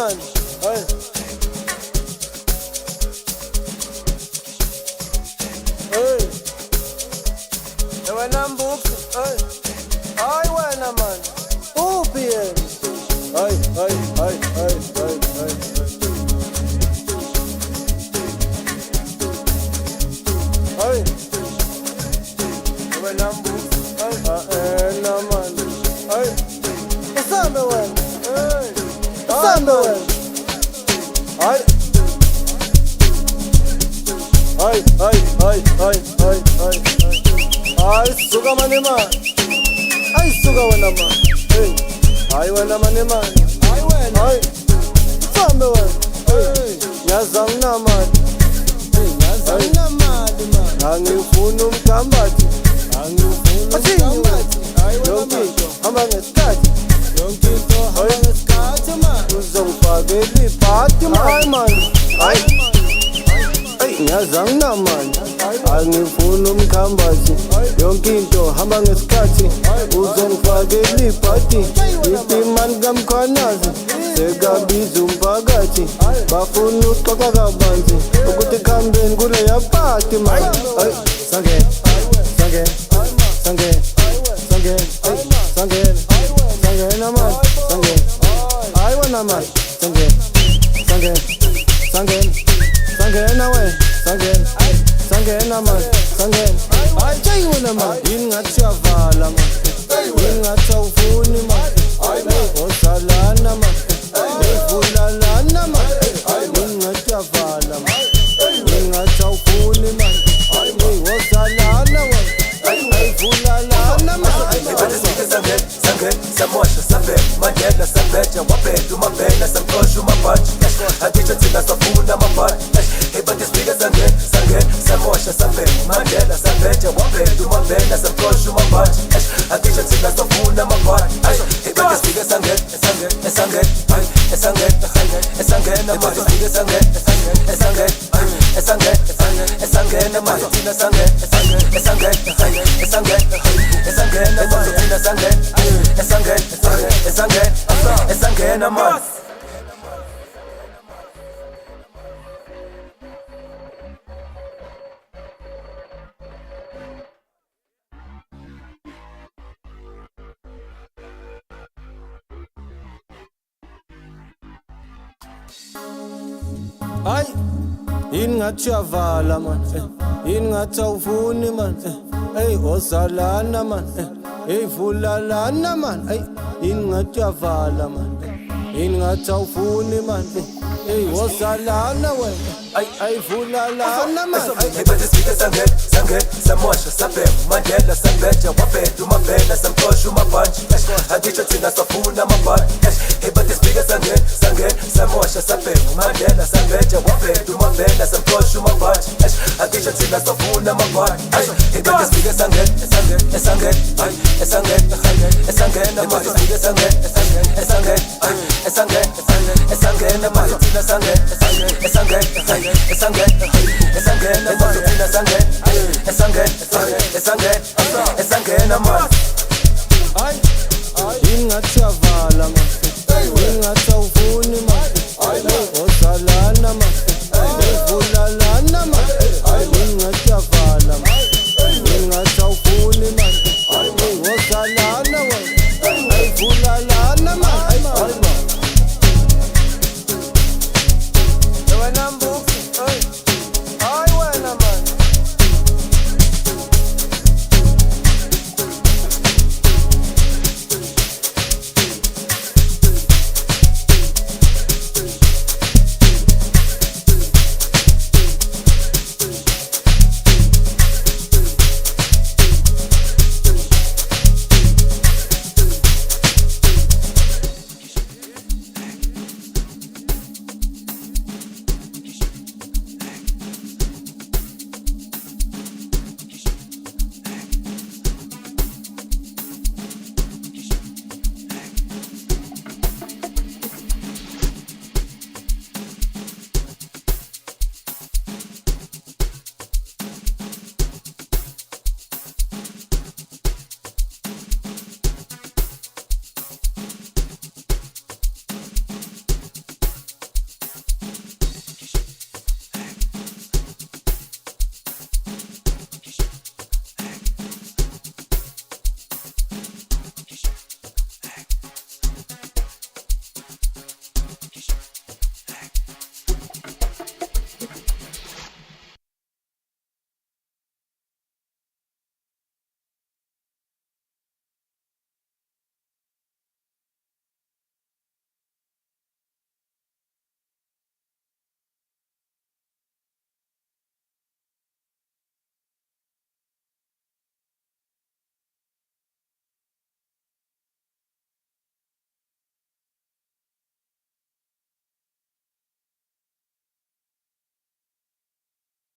man. Hey. Hey. You went on books. Hey. I went on man. OPN. Hey, hey, hey, hey, hey, hey, hey. Hey. You went on books. Hey. No man. Hey. What's up, man? Hey. What's up, man? Hey. Ay, ay, ay, ay, ay, ay, ay. Ay, suka mani man. Ay, suka wena man. Hey. Ay, wena mani man. Ay, wena. Ay. Sambe wen. Hey. Yazang na man. Hey, yazang na man. Angifuna umkambati. Angifuna umkambati. Ay, wena man. Hamba ngesikhathi. Yonke into hamba ngesikhathi man. Uzongifakela iphathi man. Ay man. Ay. Ngiyazangina manje angifuni umkhambathi yonke into hamba ngesikhathi uzongifakela ibhadi itimani kamkhwanazi sekabiza umphakathi bafuna uxoxa kabanzi ukuthi khambeni kuleya bhadi manje sangena sangena sangena sangena sangena sangena manje sangena hayi wena manje sangena sangena sangena sangena we sangena sangena man sangena hayi wena man yini ngathi uyavala man yini ngathi awufuni man osalana man evulalana man yini ngathi uyavala man yini ngathi awufuni man osalana wena evulalana man Samosha, Sabe, Mandela, Sabeja, Wape, do my pen, some crush, my punch. I teach it in a food, I'm a part. Hey, but this bigger than Samosha, Sabe, Mandela, Sabeja, Wape, do my pen, some crush, my punch. I teach it in a food, I'm a part. Hey, but this bigger than Esangena man. Ay, yini ngathi uyavala man yini ngathi awufuni man hey osalana man hey vulalana man hey yini ngathi uyavala man yini ngathi awufuni man hey osalana wena ay vulalana man hey but this bigger sange Samosha Sabe Mandela Sabeja Wape do my pen some crush my punch I teach it in a food I'm a part hey but this bigger sange Samosha Sabe Mandela Sabeja Wape do my pen some crush my punch I teach it in a food I'm a part hey but this bigger sange na but this bigger sange na Martina Esangena man. Ay, yini ngathi uyavala man yini ngathi awufuni man osalana man evulalana man yini ngathi uyavala man yini ngathi awufuni